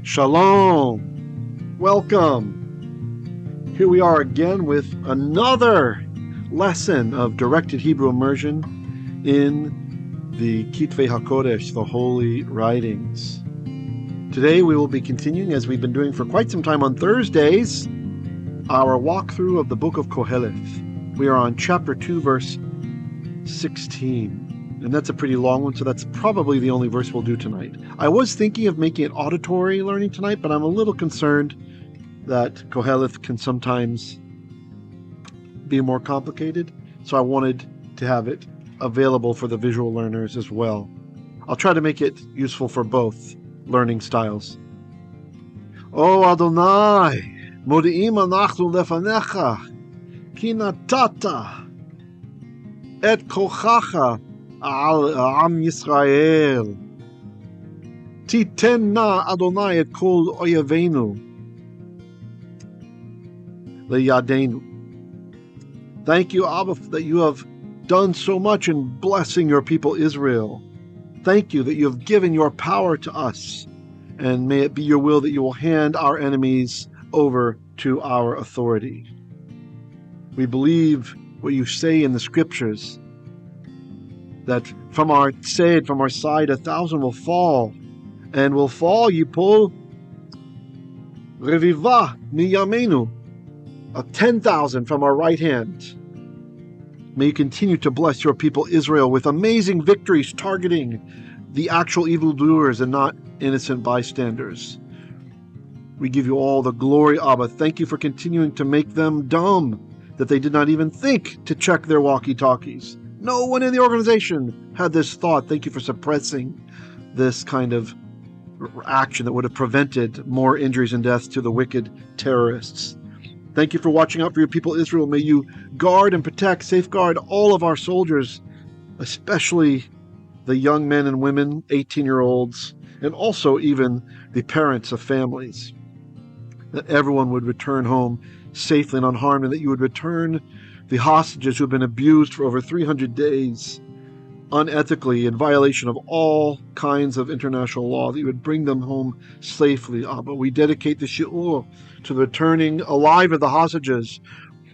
Shalom. Welcome. Here we are again with another lesson of directed Hebrew immersion in the Kitvei HaKodesh, the Holy Writings. Today we will be continuing, as we've been doing for quite some time on Thursdays, our walkthrough of the book of Qoheleth. We are on chapter 2, verse 16. And that's a pretty long one, so that's probably the only verse we'll do tonight. I was thinking of making it auditory learning tonight, but I'm a little concerned that Qoheleth can sometimes be more complicated, so I wanted to have it available for the visual learners as well. I'll try to make it useful for both learning styles. O Adonai, modi'im anachnu lefanecha, ki natata et kochacha al Am Yisrael. Titen na Adonai et kol oyevenu leyadenu. Thank you, Abba, that you have done so much in blessing your people Israel. Thank you that you have given your power to us, and may it be your will that you will hand our enemies over to our authority. We believe what you say in the scriptures, that from our side 1,000 will fall, and will fall yipol reviva miyamenu, 10,000 from our right hand. May you continue to bless your people Israel with amazing victories targeting the actual evildoers and not innocent bystanders. We give you all the glory, Abba. Thank you for continuing to make them dumb, that they did not even think to check their walkie-talkies. No one in the organization had this thought. Thank you for suppressing this kind of action that would have prevented more injuries and deaths to the wicked terrorists. Thank you for watching out for your people Israel. May you guard and protect, safeguard all of our soldiers, especially the young men and women, 18-year-olds, and also even the parents of families. That everyone would return home safely and unharmed, and that you would return the hostages who have been abused for over 300 days, unethically, in violation of all kinds of international law, that you would bring them home safely, Abba. We dedicate the shi'ur to the returning alive of the hostages.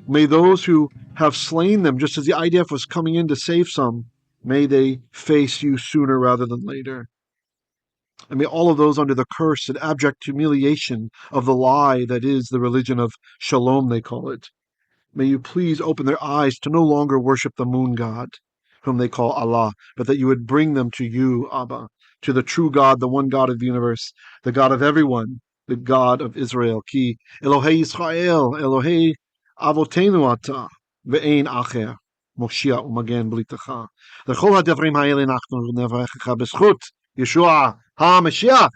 May those who have slain them, just as the IDF was coming in to save some, may they face you sooner rather than later. And may all of those under the curse and abject humiliation of the lie that is the religion of Shalom, they call it, may you please open their eyes to no longer worship the moon god, whom they call Allah, but that you would bring them to you, Abba, to the true God, the one God of the universe, the God of everyone, the God of Israel. Ki Elohei Yisrael, Elohei Avotenu ata, ve'ein acher, Moshiach u'magen blitecha. L'chol ha'devrim ha'ele nachnu nevrechecha b'schut Yeshua HaMashiach.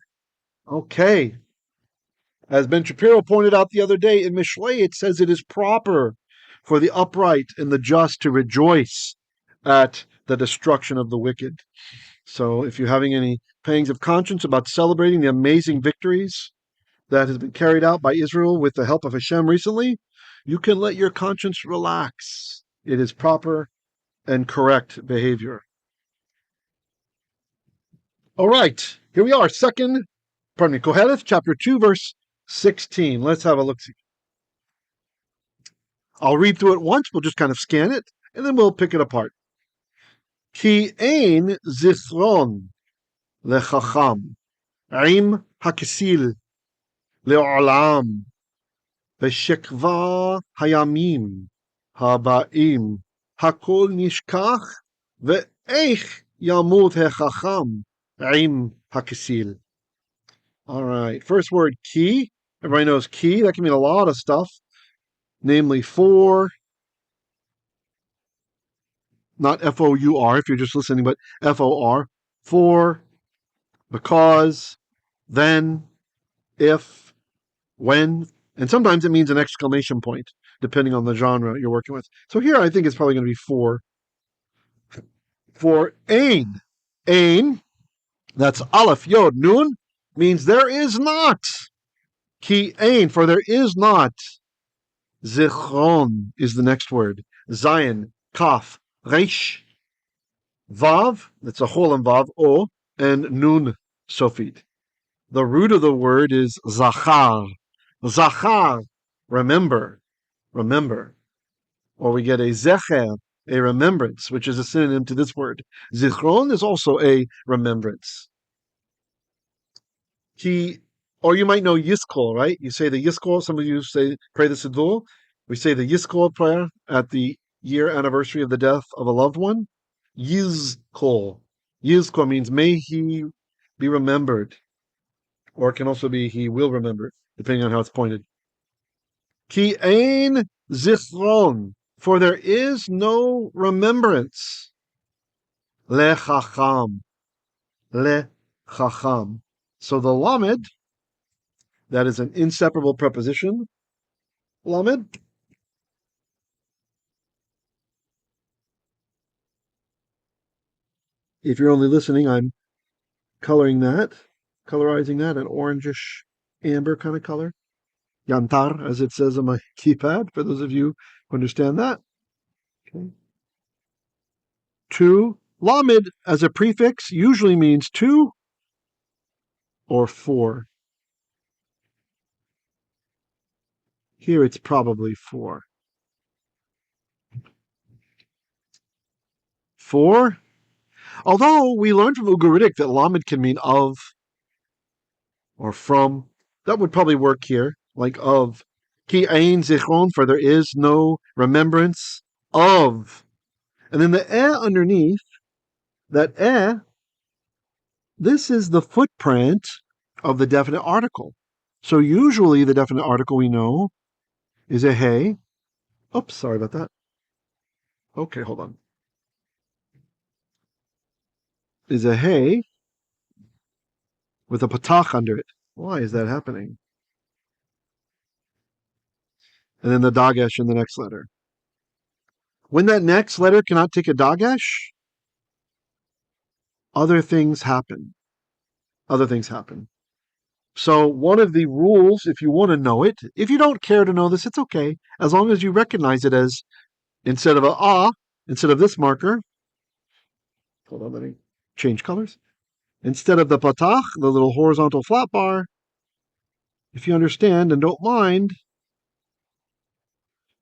Okay. As Ben Shapiro pointed out the other day, in Mishlei it says it is proper for the upright and the just to rejoice at the destruction of the wicked. So if you're having any pangs of conscience about celebrating the amazing victories that has been carried out by Israel with the help of Hashem recently, you can let your conscience relax. It is proper and correct behavior. All right, here we are, Qoheleth, chapter 2, verse 16. Let's have a look-see. I'll read through it once. We'll just kind of scan it, and then we'll pick it apart. Ki ein zithron lechakam, im hakkesiyl, leolam, beshekevar hayamim, haba'im, hacal nishkach, ve'ech yamut hechakam, im hakkesiyl. All right, first word, ki. Everybody knows ki. That can mean a lot of stuff, namely for, not F-O-U-R if you're just listening, but F-O-R, for, because, then, if, when, and sometimes it means an exclamation point, depending on the genre you're working with. So here I think it's probably going to be for. For ein. Ein, that's Aleph, Yod, Nun, means there is not. Ki ein, for there is not. Zichron is the next word. Zion, Kaf, Reish, Vav, that's a Chol and Vav, O, and Nun, Sofit. The root of the word is zachar. Zachar, remember, remember. Or we get a zecher, a remembrance, which is a synonym to this word. Zichron is also a remembrance. Or you might know Yiskol, right? You say the Yiskol, some of you say, pray the Siddur. We say the Yiskol prayer at the year anniversary of the death of a loved one. Yizkol. Yizkol means may he be remembered, or it can also be he will remember, depending on how it's pointed. Ki ein zichron, for there is no remembrance. Lechakam. Lechakam. So the lamed, that is an inseparable preposition. Lamed. If you're only listening, I'm colorizing that an orangish amber kind of color. Yantar, as it says on my keypad, for those of you who understand that. Okay. Two. Lamed as a prefix usually means two or four. Here it's probably four. Four. Although we learned from Ugaritic that lamed can mean of or from. That would probably work here, like of. Ki ein zichron, for there is no remembrance of. And then the underneath, that this is the footprint of the definite article. So usually the definite article we know is a hey. Oops, sorry about that. Okay, hold on. Is a hey with a patach under it. Why is that happening? And then the dagesh in the next letter. When that next letter cannot take a dagesh, other things happen. Other things happen. So one of the rules, if you want to know it, if you don't care to know this, it's okay. As long as you recognize it as, instead of instead of this marker, hold on, let me change colors. Instead of the patach, the little horizontal flat bar, if you understand and don't mind,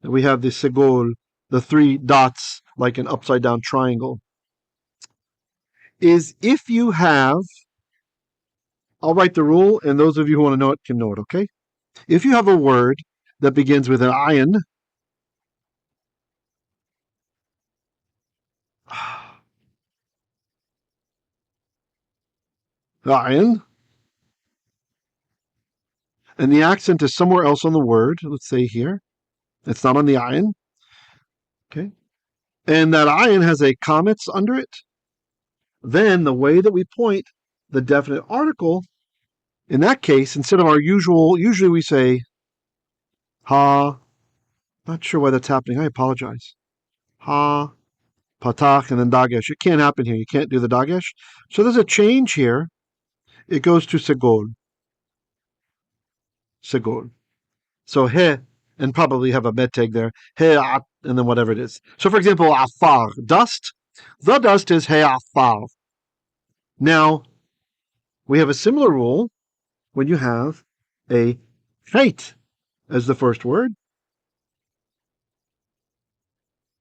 we have the segol, the three dots like an upside down triangle, is if you have, I'll write the rule, and those of you who want to know it can know it, okay? If you have a word that begins with an ayin, ayin, and the accent is somewhere else on the word, let's say here, it's not on the ayin, okay? And that ayin has a comets under it, then the way that we point the definite article, in that case, instead of our usually we say ha, not sure why that's happening, I apologize. Ha, patach, and then dagesh. It can't happen here. You can't do the dagesh. So there's a change here. It goes to segol. Segol. So he, and probably have a meteg there. He, and then whatever it is. So for example, afar, dust. The dust is he afar. Now, we have a similar rule when you have a chet as the first word.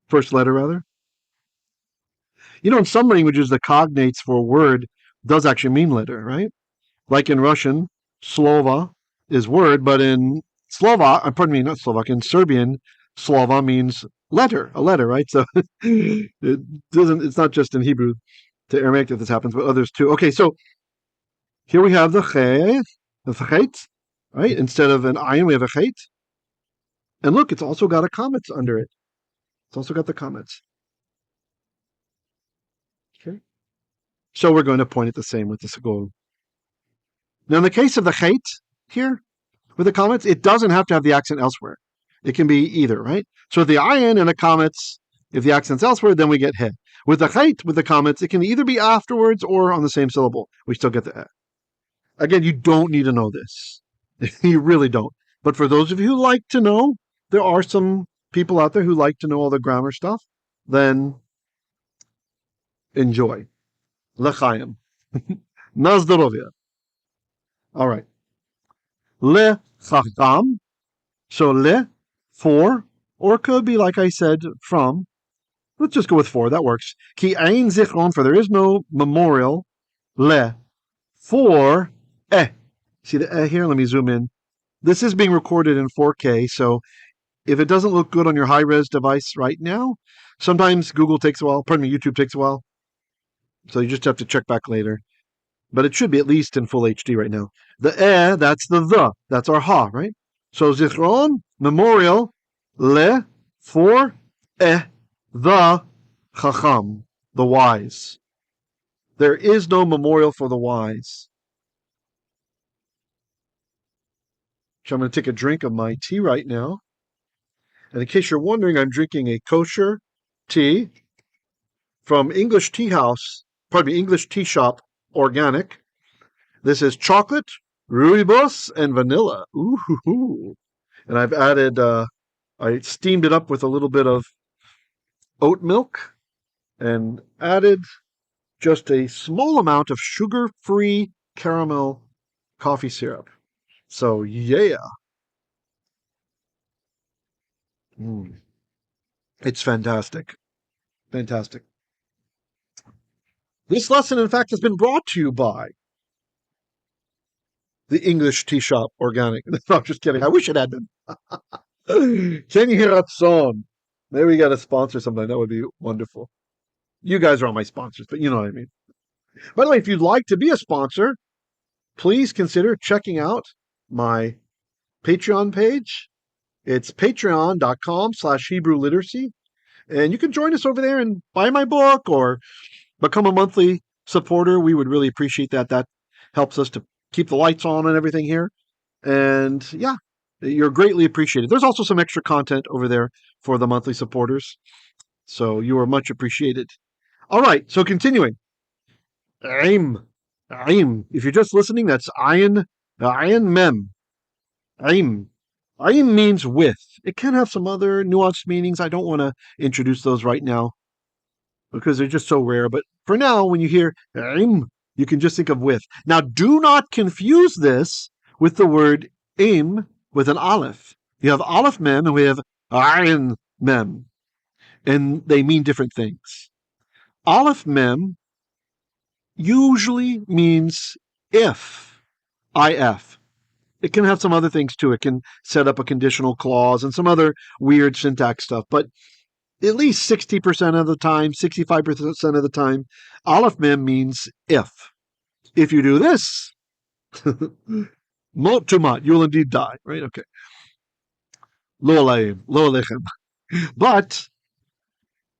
First letter, rather. You know, in some languages, the cognates for a word does actually mean letter, right? Like in Russian, slova is word, but in not Slovak, in Serbian, slova means letter, a letter, right? So it's not just in Hebrew to Aramaic that this happens, but others too. Okay, so here we have the chet, right? Instead of an ayin, we have a chet. And look, it's also got a comets under it. It's also got the comets. Okay. So we're going to point it the same with the segol. Now, in the case of the chet here, with the comets, it doesn't have to have the accent elsewhere. It can be either, right? So the ayin and the comets, if the accent's elsewhere, then we get he. With the chet, with the comets, it can either be afterwards or on the same syllable. We still get the he. Again, you don't need to know this. You really don't. But for those of you who like to know, there are some people out there who like to know all the grammar stuff, then enjoy. L'chaim. Na zdоровье. All right. Lechakam. So le, for, or it could be, like I said, from. Let's just go with for. That works. Ki ein zichron, for there is no memorial. Le, for, See the here? Let me zoom in. This is being recorded in 4K, so if it doesn't look good on your high-res device right now, sometimes Google takes a while. Pardon me, YouTube takes a while. So you just have to check back later. But it should be at least in full HD right now. The that's the. That's our ha, right? So zichron, memorial, le, for, the, chacham, the wise. There is no memorial for the wise. So I'm going to take a drink of my tea right now. And in case you're wondering, I'm drinking a kosher tea from English English Tea Shop Organic. This is chocolate, rooibos, and vanilla. Ooh. And I've added, I steamed it up with a little bit of oat milk and added just a small amount of sugar-free caramel coffee syrup. So, yeah. It's fantastic. Fantastic. This lesson, in fact, has been brought to you by the English Tea Shop Organic. No, I'm just kidding. I wish it had been. Can you hear that song? Maybe we got to sponsor something. That would be wonderful. You guys are all my sponsors, but you know what I mean. By the way, if you'd like to be a sponsor, please consider checking out my Patreon page. It's patreon.com/Hebrew literacy. And you can join us over there and buy my book or become a monthly supporter. We would really appreciate that. That helps us to keep the lights on and everything here. And yeah, you're greatly appreciated. There's also some extra content over there for the monthly supporters. So you are much appreciated. All right, so continuing. Aim. Aim. If you're just listening, that's ayin mem. Aim. Aim means with. It can have some other nuanced meanings. I don't want to introduce those right now because they're just so rare. But for now, when you hear aim, you can just think of with. Now, do not confuse this with the word aim with an aleph. You have aleph mem and we have ayin mem, and they mean different things. Aleph mem usually means if. It can have some other things too. It can set up a conditional clause and some other weird syntax stuff. But at least 60% of the time, 65% of the time, aleph mem means if. If you do this, mot tumat, you will indeed die, right? Okay. Lo alechem. But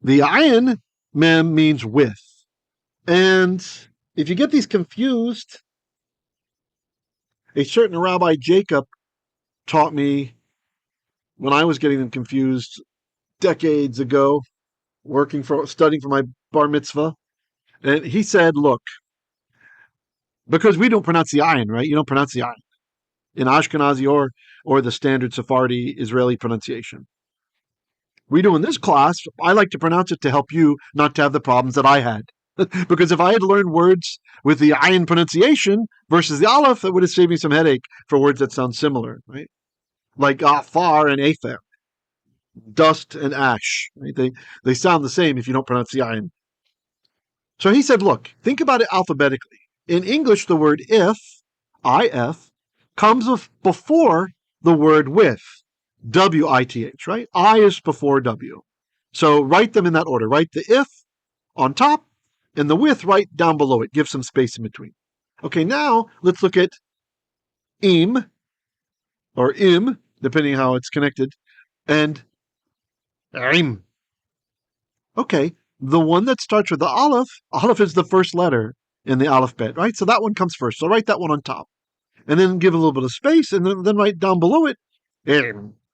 the ayin mem means with. And if you get these confused, a certain Rabbi Jacob taught me when I was getting them confused decades ago, studying for my bar mitzvah. And he said, look, because we don't pronounce the ayin, right? You don't pronounce the ayin in Ashkenazi or the standard Sephardi Israeli pronunciation. We do in this class. I like to pronounce it to help you not to have the problems that I had. Because if I had learned words with the ayin pronunciation versus the aleph, that would have saved me some headache for words that sound similar, right? Like afar and afer, dust and ash. Right? They sound the same if you don't pronounce the ayin. So he said, look, think about it alphabetically. In English, the word if, comes before the word with, W-I-T-H, right? I is before W. So write them in that order. Write the if on top and the with right down below it. Give some space in between. Okay, now let's look at im, or im, depending how it's connected, and im. Okay, the one that starts with the aleph is the first letter in the alphabet, right? So that one comes first. So write that one on top. And then give a little bit of space, and then write down below it.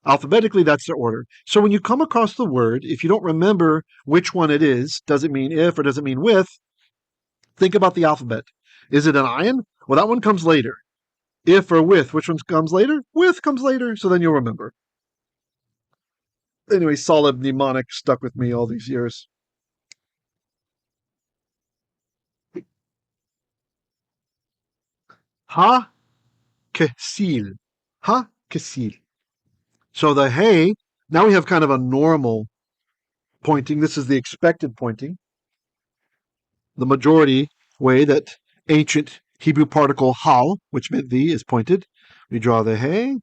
Alphabetically, that's the order. So when you come across the word, if you don't remember which one it is, does it mean if or does it mean with, think about the alphabet. Is it an ayin? Well, that one comes later. If or with, which one comes later? With comes later, so then you'll remember. Anyway, solid mnemonic stuck with me all these years. Ha hakkesiyl. Hakkesiyl. So the hey, now we have kind of a normal pointing. This is the expected pointing. The majority way that ancient Hebrew particle hal, which meant the, is pointed. We draw the hey.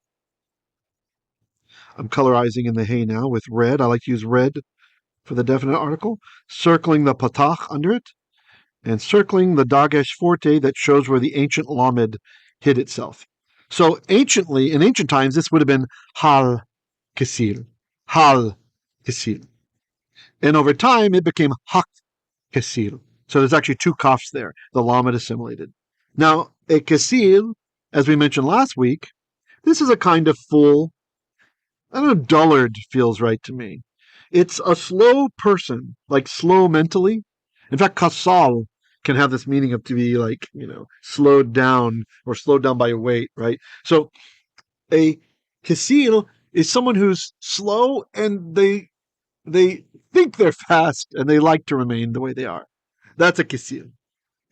I'm colorizing in the hey now with red. I like to use red for the definite article. Circling the patach under it, and circling the dagesh forte that shows where the ancient lamed hid itself. So anciently, in ancient times, this would have been hal kesiyl. Hal kesiyl. And over time, it became hakkesiyl. So there's actually two kafs there, the lamed assimilated. Now, a kesiyl, as we mentioned last week, this is a kind of full, I don't know, dullard feels right to me. It's a slow person, like slow mentally. In fact, kasal can have this meaning of to be like, slowed down or slowed down by weight, right? So a kasil is someone who's slow and they think they're fast and they like to remain the way they are. That's a kasil.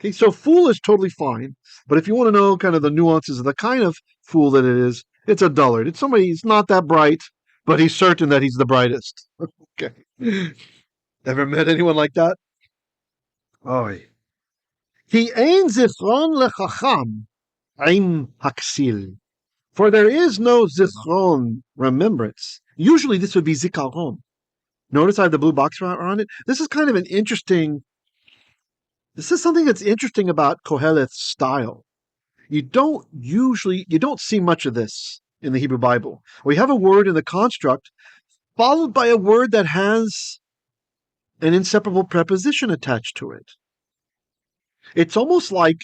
Okay, so fool is totally fine, but if you want to know kind of the nuances of the kind of fool that it is, it's a dullard. It's somebody who's not that bright, but he's certain that he's the brightest. Okay. Ever met anyone like that? Oh, he ein zichron lechakam ein hakkesiyl. For there is no zichron, remembrance. Usually this would be zikaron. Notice I have the blue box on it. This is kind of an interesting. This is something that's interesting about Qoheleth's style. You don't see much of this in the Hebrew Bible. We have a word in the construct followed by a word that has an inseparable preposition attached to it. It's almost like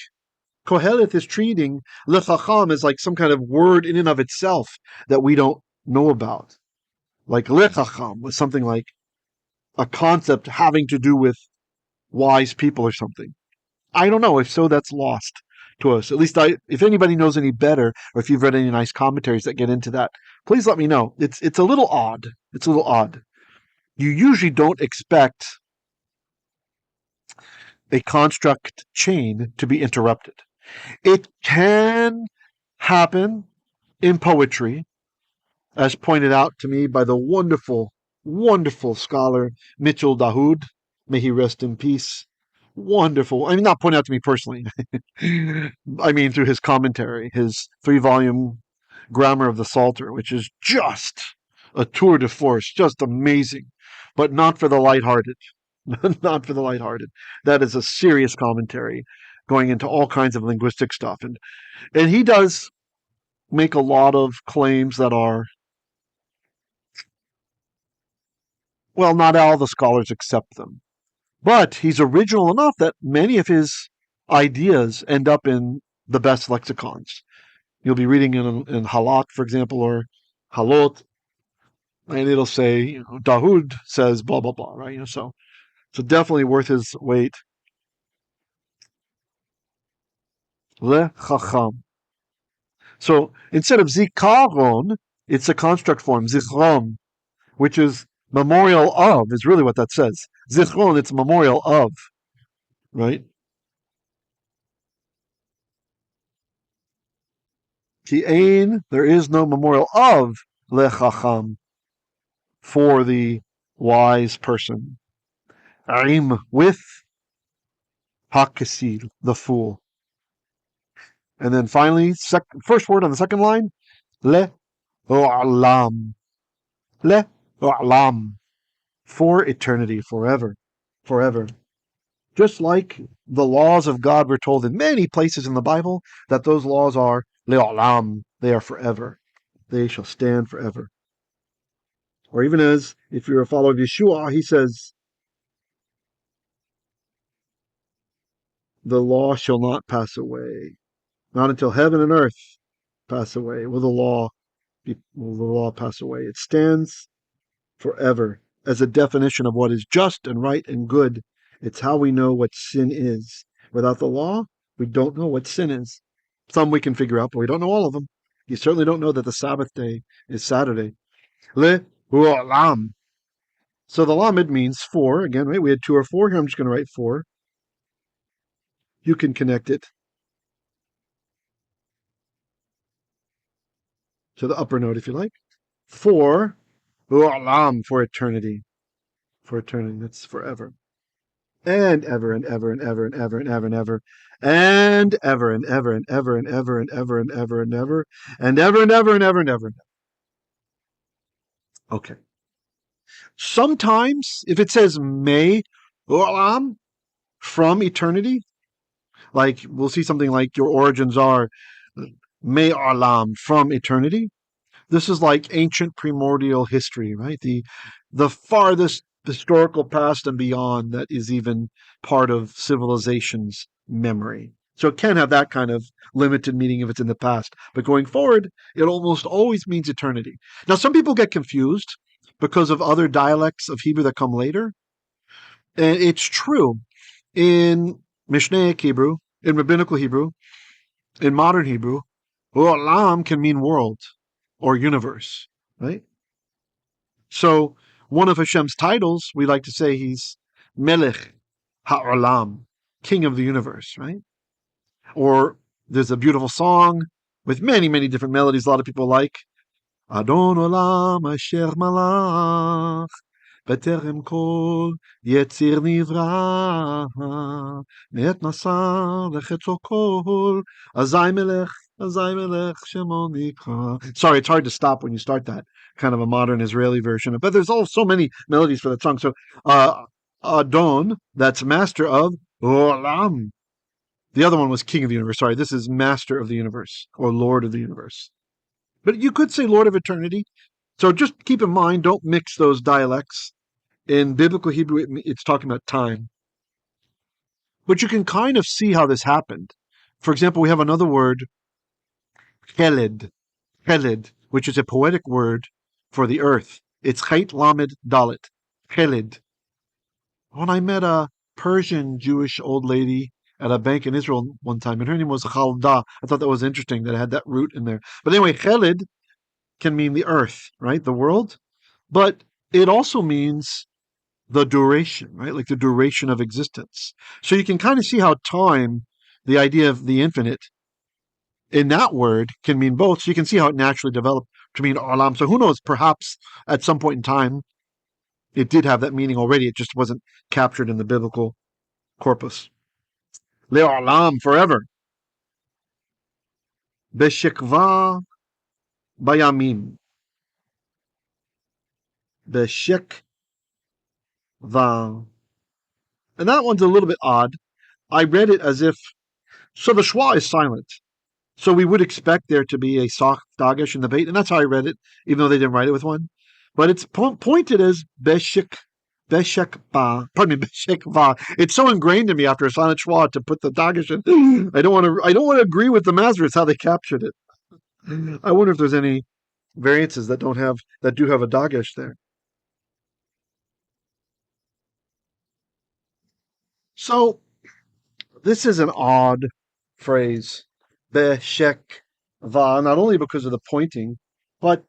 Qoheleth is treating lechakam as like some kind of word in and of itself that we don't know about. Like lechakam was something like a concept having to do with wise people or something. I don't know. If so, that's lost to us. At least if anybody knows any better, or if you've read any nice commentaries that get into that, please let me know. It's a little odd. It's a little odd. You usually don't expect a construct chain to be interrupted. It can happen in poetry, as pointed out to me by the wonderful, wonderful scholar Mitchell Dahoud. May he rest in peace. Wonderful. I mean, not pointed out to me personally. I mean, through his commentary, his 3-volume Grammar of the Psalter, which is just a tour de force, just amazing, but not for the lighthearted. Not for the lighthearted. That is a serious commentary going into all kinds of linguistic stuff. And he does make a lot of claims that are, well, not all the scholars accept them. But he's original enough that many of his ideas end up in the best lexicons. You'll be reading in Halak, for example, or Halot, and it'll say, Dahoud says blah, blah, blah, right? So definitely worth his weight. Lechakam. So instead of zikaron, it's a construct form, zichron, which is memorial of, is really what that says. Zichron, it's memorial of, right? Ki ein, there is no memorial of lechacham, for the wise person. Aim, with hakkesiyl, the fool. And then finally, first word on the second line, leolam. Leolam. For eternity, forever. Forever. Just like the laws of God, we're told in many places in the Bible that those laws are leolam. They are forever. They shall stand forever. Or even as, if you're a follower of Yeshua, he says, the law shall not pass away. Not until heaven and earth pass away will the law pass away. It stands forever as a definition of what is just and right and good. It's how we know what sin is. Without the law, we don't know what sin is. Some we can figure out, but we don't know all of them. You certainly don't know that the Sabbath day is Saturday. Le-hu-olam. So the lamed means for. Again, right? We had 2 or 4. Here I'm just going to write 4. You can connect it. to the upper note if you like. 4, leolam, for eternity. For eternity, that's forever. And ever and ever and ever and ever and ever and ever and ever and ever and ever and ever and ever and ever and ever and ever and ever and ever and ever. Okay. Sometimes if it says may leolam, from eternity, like we'll see something like your origins are may olam, from eternity. This is like ancient primordial history, right? The farthest historical past and beyond that is even part of civilization's memory. So it can have that kind of limited meaning if it's in the past. But going forward, it almost always means eternity. Now, some people get confused because of other dialects of Hebrew that come later. And it's true. In Mishnaic Hebrew, in rabbinical Hebrew, in modern Hebrew, olam can mean world or universe, right? So one of Hashem's titles, we like to say he's Melech Ha'olam, King of the universe, right? Or there's a beautiful song with many, many different melodies a lot of people like. Adon Olam Asher Malach בטרם כל יציר נברא, מאת נסר לחצו כל, אזי מלך שמו נקרא. Sorry, it's hard to stop when you start that, kind of a modern Israeli version. But there's all so many melodies for that song. So, Adon, that's master of Olam. The other one was king of the universe. Sorry, this is master of the universe, or lord of the universe. But you could say lord of eternity. So just keep in mind, don't mix those dialects. In biblical Hebrew, it's talking about time. But you can kind of see how this happened. For example, we have another word, cheled, which is a poetic word for the earth. It's chait lamed dalet, cheled. When I met a Persian Jewish old lady at a bank in Israel one time, and her name was Chalda. I thought that was interesting that it had that root in there. But anyway, cheled can mean the earth, right? The world. But it also means the duration, right? Like the duration of existence. So you can kind of see how time, the idea of the infinite, in that word can mean both. So you can see how it naturally developed to mean olam. So who knows? Perhaps at some point in time, it did have that meaning already. It just wasn't captured in the biblical corpus. Leolam, forever. Beshekevar bayamim. Beshekevar. And that one's a little bit odd. I read it as if, so the schwa is silent. So we would expect there to be a soft dagesh in the bait, and that's how I read it, even though they didn't write it with one. But it's pointed as beshekba. Pardon me, beshekva. It's so ingrained in me after a silent schwa to put the dagesh in. I don't want to. I don't want to agree with the Masoretes how they captured it. I wonder if there's any variances that do have a dagesh there. So this is an odd phrase, beshekva, not only because of the pointing, but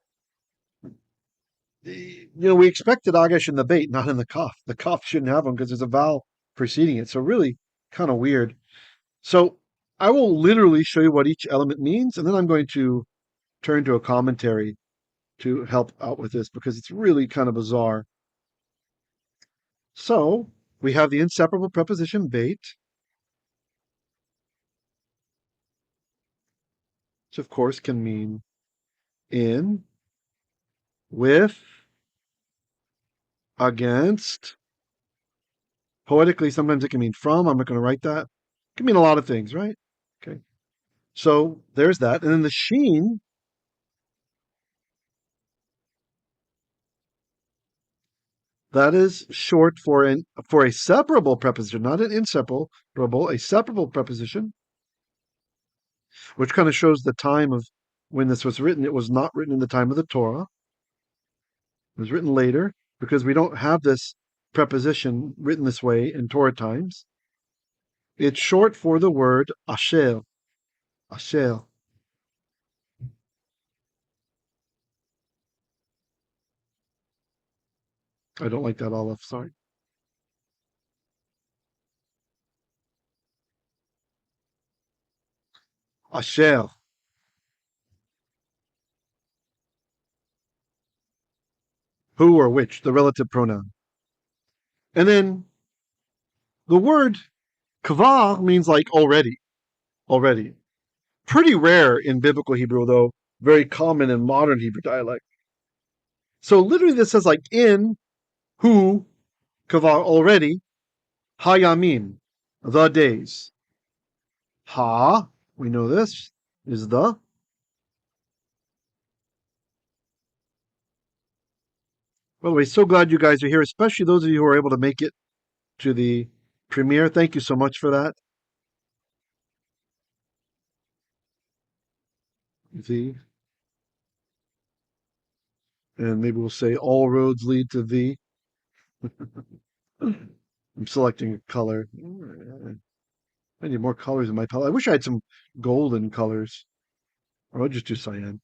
we expected Agash in the bait, not in the kaf. The kaf shouldn't have them because there's a vowel preceding it. So really kind of weird. So I will literally show you what each element means, and then I'm going to turn to a commentary to help out with this because it's really kind of bizarre. So we have the inseparable preposition bait, which of course can mean in, with, against. Poetically, sometimes it can mean from. I'm not going to write that. It can mean a lot of things, right? Okay. So there's that. And then the sheen, that is short for a separable preposition, not an inseparable, a separable preposition, which kind of shows the time of when this was written. It was not written in the time of the Torah. It was written later because we don't have this preposition written this way in Torah times. It's short for the word asher. Asher. I don't like that, Aleph. Sorry. Asher. who or which, the relative pronoun. And then the word kvar means like already, already. Pretty rare in biblical Hebrew, though very common in modern Hebrew dialect. So literally this says like in, who, kvar already, hayamim, the days. Ha, we know this, is the. By the way, so glad you guys are here, especially those of you who are able to make it to the premiere. Thank you so much for that. The. And maybe we'll say all roads lead to thee. I'm selecting a color. I need more colors in my palette. I wish I had some golden colors. Or I'll just do cyan.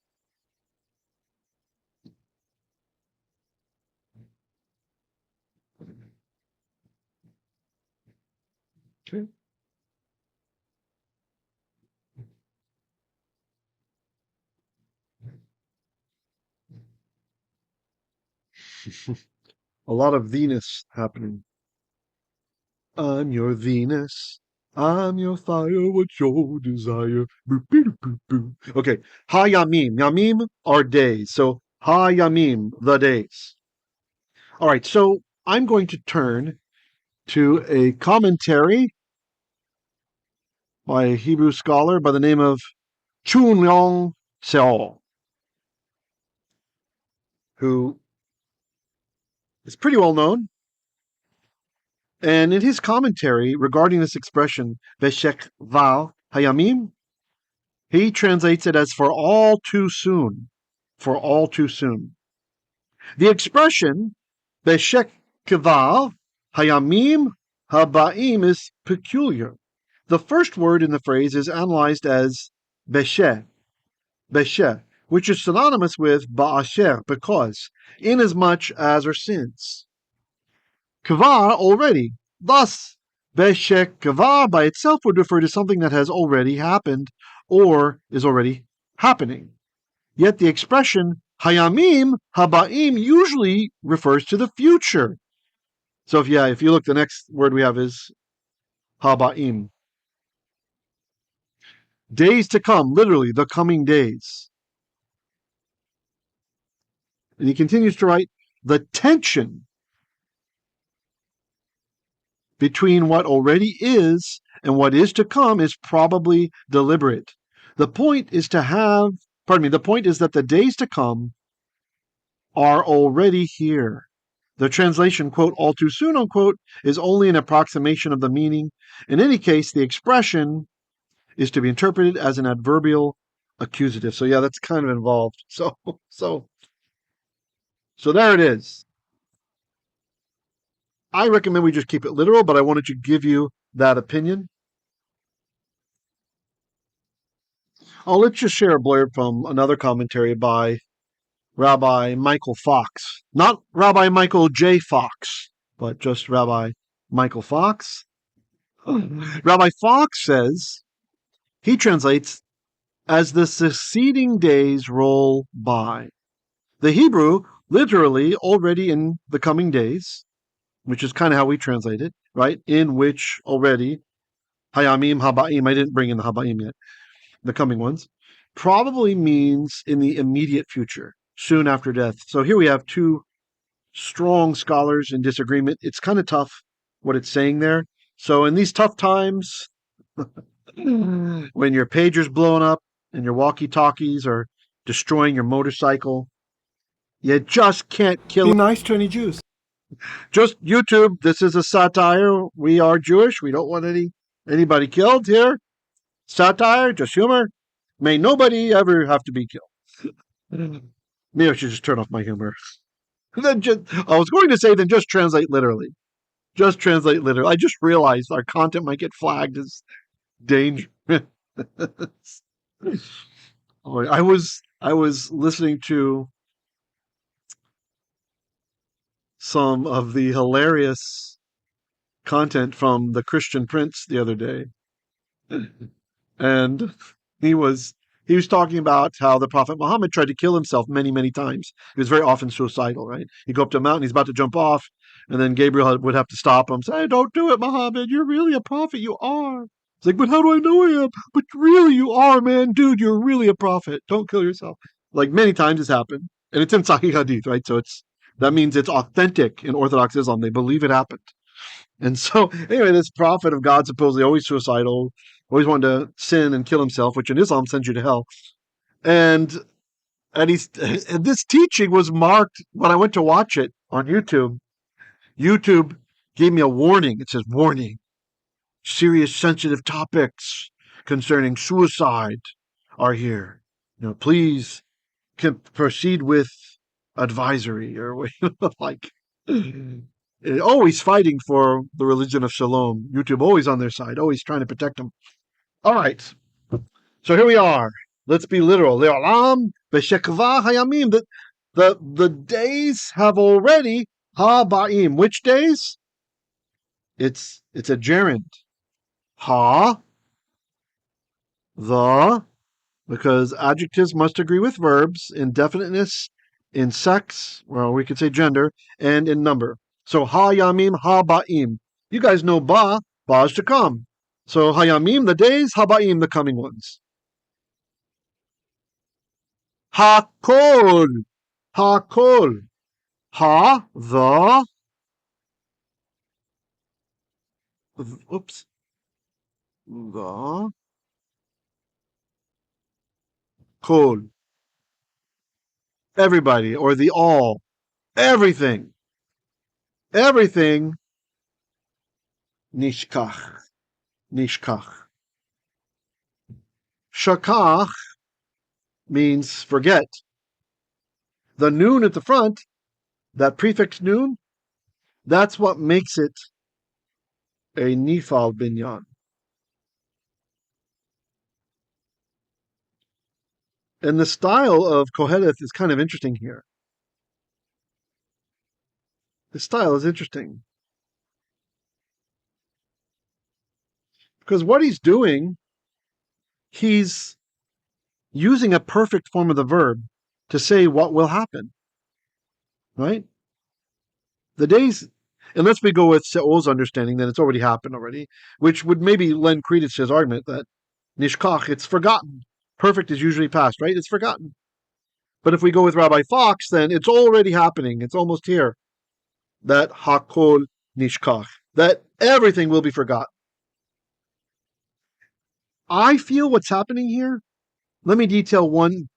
Okay. A lot of Venus happening. I'm your Venus. I'm your fire. What's your desire? Boop, boop, boop, boop. Okay. Hayamim. Yamim are days. So hayamim, the days. All right. So I'm going to turn to a commentary by a Hebrew scholar by the name of Choon-Leong Seow, who is pretty well known. And in his commentary regarding this expression, beshekevar hayamim, he translates it as for all too soon. For all too soon. The expression beshekevar hayamim habaim is peculiar. The first word in the phrase is analyzed as beshe, which is synonymous with ba'asher, because, inasmuch as or since. Kvar, already. Thus, beshekevar by itself would refer to something that has already happened or is already happening. Yet the expression hayamim habaim usually refers to the future. So if you look, the next word we have is habaim. Days to come, literally the coming days. And he continues to write, the tension between what already is and what is to come is probably deliberate. The point is that the days to come are already here. The translation, quote, all too soon, unquote, is only an approximation of the meaning. In any case, the expression is to be interpreted as an adverbial accusative. So yeah, that's kind of involved. So there it is. I recommend we just keep it literal, but I wanted to give you that opinion. Let's just share a blurb from another commentary by Rabbi Michael Fox. Not Rabbi Michael J. Fox, but just Rabbi Michael Fox. Rabbi Fox says, he translates, as the succeeding days roll by. The Hebrew, literally, already in the coming days, which is kind of how we translate it, right? In which already, hayamim, habaim, I didn't bring in the habaim yet, the coming ones, probably means in the immediate future, soon after death. So here we have two strong scholars in disagreement. It's kind of tough what it's saying there. So in these tough times, when your pager's blowing up and your walkie-talkies are destroying your motorcycle, you just can't kill. Be nice to any Jews. Just YouTube. This is a satire. We are Jewish. We don't want anybody killed here. Satire, just humor. May nobody ever have to be killed. Maybe I should just turn off my humor. I was going to say, then just translate literally. Just translate literally. I just realized our content might get flagged as dangerous. I was listening to some of the hilarious content from the Christian Prince the other day, and he was He was talking about how the Prophet Muhammad tried to kill himself many, many times. He was very often suicidal, right? He'd go up to a mountain, he's about to jump off, and then Gabriel would have to stop him, say, "Don't do it, Muhammad. You're really a prophet. You are." It's like, "But how do I know I am?" "But really, you are, man. Dude, you're really a prophet. Don't kill yourself." Like, many times it's happened. And it's in Sahih Hadith, right? So that means it's authentic in Orthodox Islam. They believe it happened. And so, anyway, this prophet of God, supposedly always suicidal, always wanted to sin and kill himself, which in Islam sends you to hell. And and this teaching was marked when I went to watch it on YouTube. YouTube gave me a warning. It says, "Warning: serious, sensitive topics concerning suicide are here. Please can proceed with advisory," or like. Always fighting for the religion of shalom. YouTube always on their side, always trying to protect them. All right. So here we are. Let's be literal. Leolam, beshekevar, hayamim. The days have already ha-ba'im. Which days? It's a gerund. Ha, the, because adjectives must agree with verbs in definiteness, in sex, well, we could say gender, and in number. So hayamim, ha-ba'im. You guys know ba is to come. So hayamim, the days, ha-ba'im, the coming ones. Hakol, hakol. Ha, oops, the, kol. Everybody, or the all. Everything. Everything. Nishkach. Nishkach. Shakach means forget. The noon at the front, that prefix noon, that's what makes it a Niphal binyan. And the style of Qoheleth is kind of interesting here. The style is interesting. Because what he's doing, he's using a perfect form of the verb to say what will happen. Right? The days, unless we go with Seow's understanding that it's already happened already, which would maybe lend credence to his argument that nishkach, it's forgotten. Perfect is usually past, right? It's forgotten. But if we go with Rabbi Fox, then it's already happening. It's almost here. That hacal nishkach, that everything will be forgotten. I feel what's happening here. Let me detail one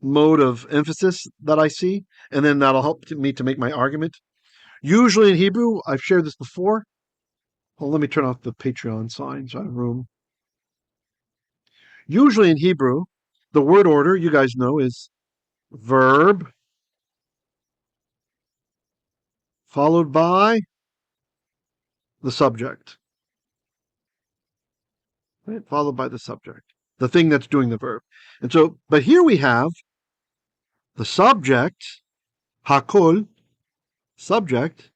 mode of emphasis that I see, and then that'll help me to make my argument. Usually in Hebrew, I've shared this before. Well, let me turn off the Patreon sign so I have room. Usually in Hebrew, the word order, you guys know, is verb followed by the subject. Right? Followed by the subject, the thing that's doing the verb. And so, but here we have the subject, hacal, subject,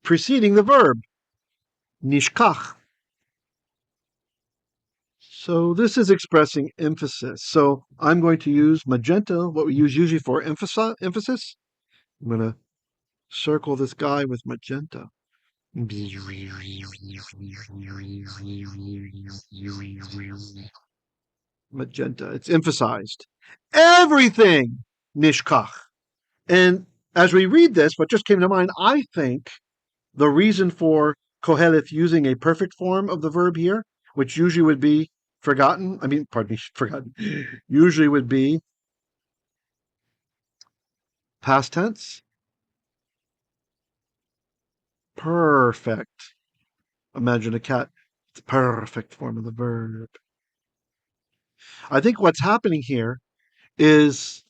preceding the verb, nishkach. So this is expressing emphasis. So I'm going to use magenta, what we use usually for emphasis. I'm going to circle this guy with magenta. Magenta. It's emphasized. Everything, nishkach. And as we read this, what just came to mind, I think the reason for Qoheleth using a perfect form of the verb here, which usually would be forgotten, forgotten, usually would be past tense. Perfect. Imagine a cat. It's a perfect form of the verb. I think what's happening here is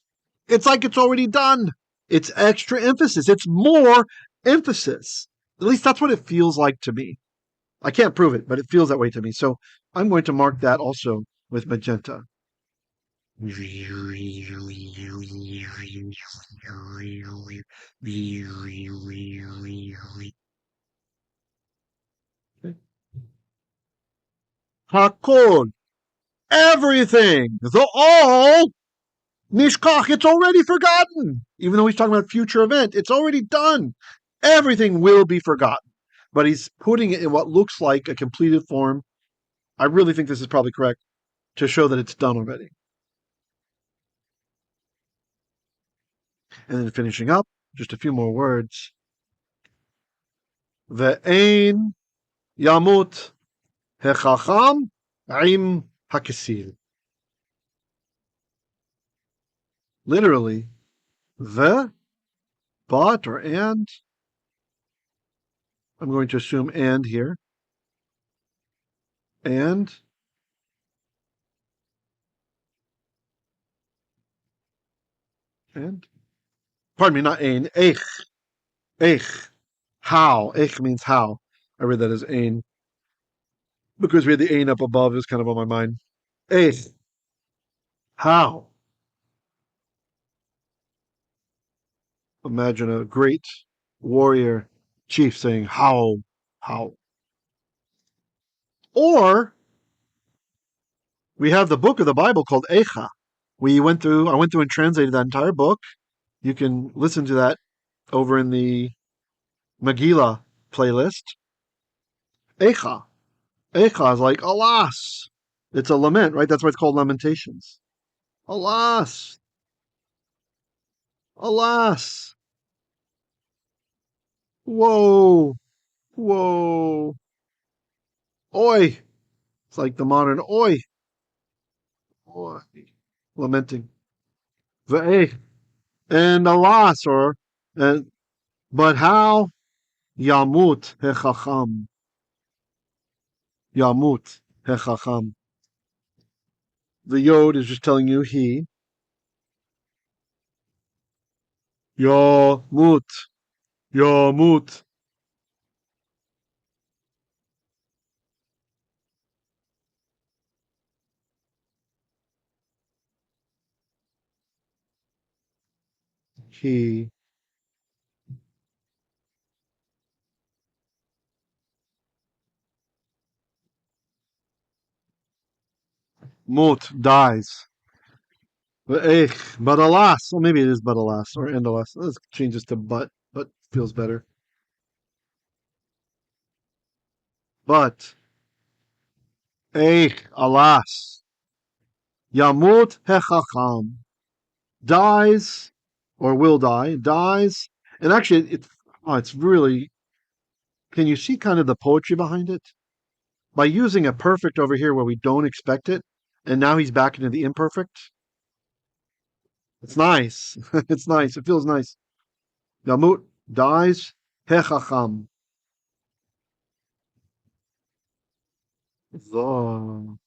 it's like it's already done. It's extra emphasis. It's more emphasis. At least that's what it feels like to me. I can't prove it, but it feels that way to me. So I'm going to mark that also with magenta. Hakol. Everything. The all. Nishkach. It's already forgotten. Even though he's talking about future event, it's already done. Everything will be forgotten. But he's putting it in what looks like a completed form. I really think this is probably correct to show that it's done already. And then finishing up, just a few more words. Ve'ein yamut hechakam im hakkesiyl. Literally, the, but, or and. I'm going to assume and here. And pardon me, not ein, eich, how. Eich means how. I read that as ein because we had the ein up above. It was kind of on my mind. Eich, how. Imagine a great warrior chief saying how. Or we have the book of the Bible called Eicha. I went through and translated that entire book. You can listen to that over in the Megillah playlist. Eicha. Eicha is like, alas. It's a lament, right? That's why it's called Lamentations. Alas. Alas. Whoa. Whoa. Oi. It's like the modern oi. Oi. Lamenting. Ve'eh. And alas, but how? Yamut hechakam. Yamut hechakam. The yod is just telling you he. Yamut. Yamut. He. Mut dies. But alas. Well, maybe it is but alas or and alas. Let's change this to but feels better. But alas. Yamut hechakam. Dies or will die. Dies. And actually it's really, can you see kind of the poetry behind it? By using a perfect over here where we don't expect it, and now he's back into the imperfect. It's nice. It's nice. It feels nice. Yamut dies. Hechacham. And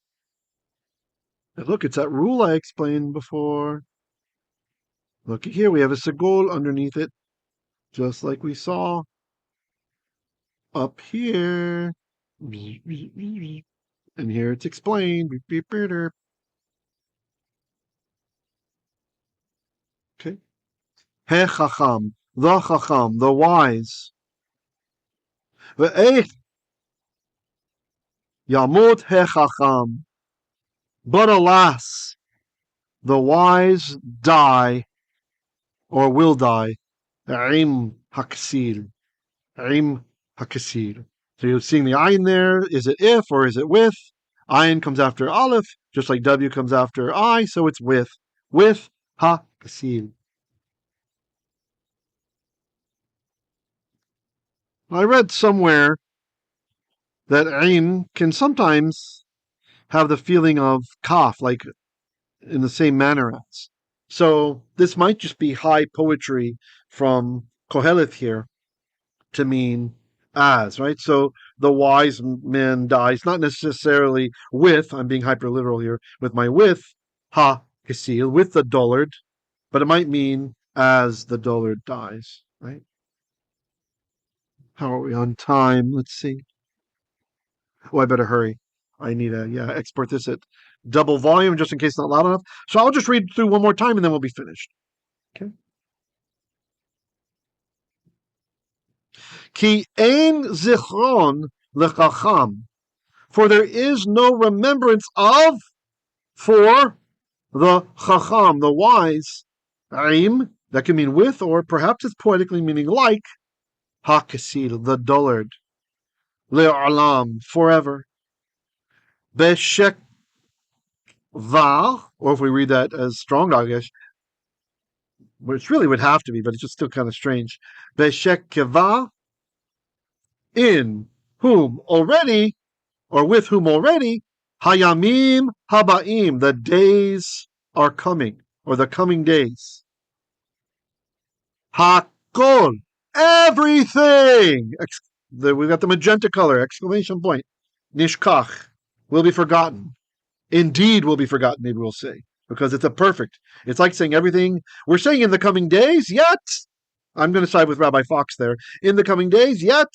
look, it's that rule I explained before. Look here, we have a segol underneath it, just like we saw up here. And here it's explained. Okay. Hechacham, the wise. Ve'ech yamut hechacham. But alas, the wise die or will die. Im hakkesiyl. Im hakkesiyl. So you're seeing the ayin there. Is it if or is it with? Ayin comes after aleph, just like W comes after I, so it's with. With hakkesiyl. I read somewhere that ayin can sometimes have the feeling of kaf, like in the same manner as. So this might just be high poetry from Qoheleth here to mean as, right? So the wise man dies, not necessarily with, I'm being hyper literal here, with my with, hakkesiyl, with the dullard, but it might mean as the dullard dies, right? How are we on time? Let's see. Oh, I better hurry. I need to export this at double volume just in case it's not loud enough. So I'll just read through one more time and then we'll be finished. Okay. Ki ein zichron lechakam. For there is no remembrance of, for the chacham, the wise, aim, that can mean with, or perhaps it's poetically meaning like, hakkesiyl, the dullard, leolam, forever, beshekevar, or if we read that as strong dogish, which really would have to be, but it's just still kind of strange, beshekevar, in whom already, or with whom already, hayamim habaim, the days are coming, or the coming days. Hacal, everything. We've got the magenta color, exclamation point. Nishkach, will be forgotten. Indeed will be forgotten, maybe we'll say, because it's a perfect. It's like saying everything we're saying in the coming days, yet. I'm going to side with Rabbi Fox there. In the coming days, yet.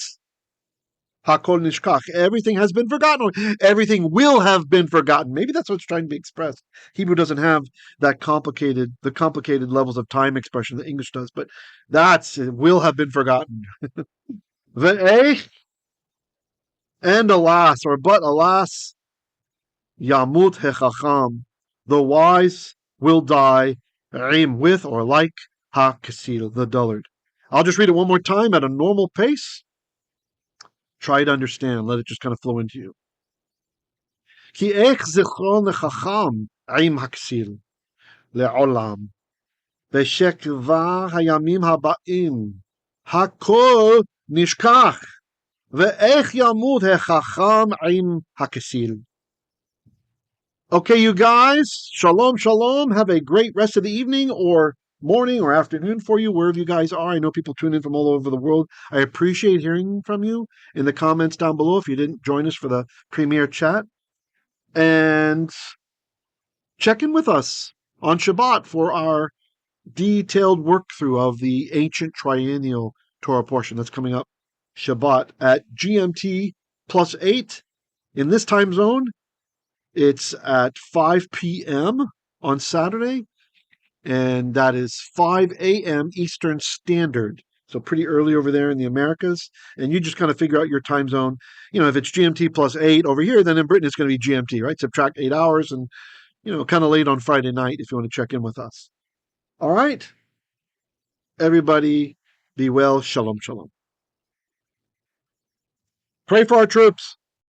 Hakol nishkach, everything has been forgotten. Everything will have been forgotten. Maybe that's what's trying to be expressed. Hebrew doesn't have the complicated levels of time expression that English does, but it will have been forgotten. Ve'eh, and alas, but alas, yamut hechakam, the wise will die, im, with or like, hakkesiyl, the dullard. I'll just read it one more time at a normal pace. Try to understand. Let it just kind of flow into you. Ki ech zichron lechakam im hakkesiyl leolam beshekevar hayamim habaim hakol nishkach ve'ech yamut hechakam im hakkesiyl. Okay, you guys, shalom, shalom. Have a great rest of the evening or morning or afternoon for you, wherever you guys are. I know people tune in from all over the world. I appreciate hearing from you in the comments down below if you didn't join us for the premiere chat. And check in with us on Shabbat for our detailed workthrough of the ancient triennial Torah portion that's coming up Shabbat at GMT +8 in this time zone. It's at 5 p.m. on Saturday, and that is 5 a.m. Eastern Standard. So pretty early over there in the Americas. And you just kind of figure out your time zone. You know, if it's GMT +8 over here, then in Britain it's going to be GMT, right? Subtract 8 hours and, kind of late on Friday night if you want to check in with us. All right. Everybody be well. Shalom, shalom. Pray for our troops.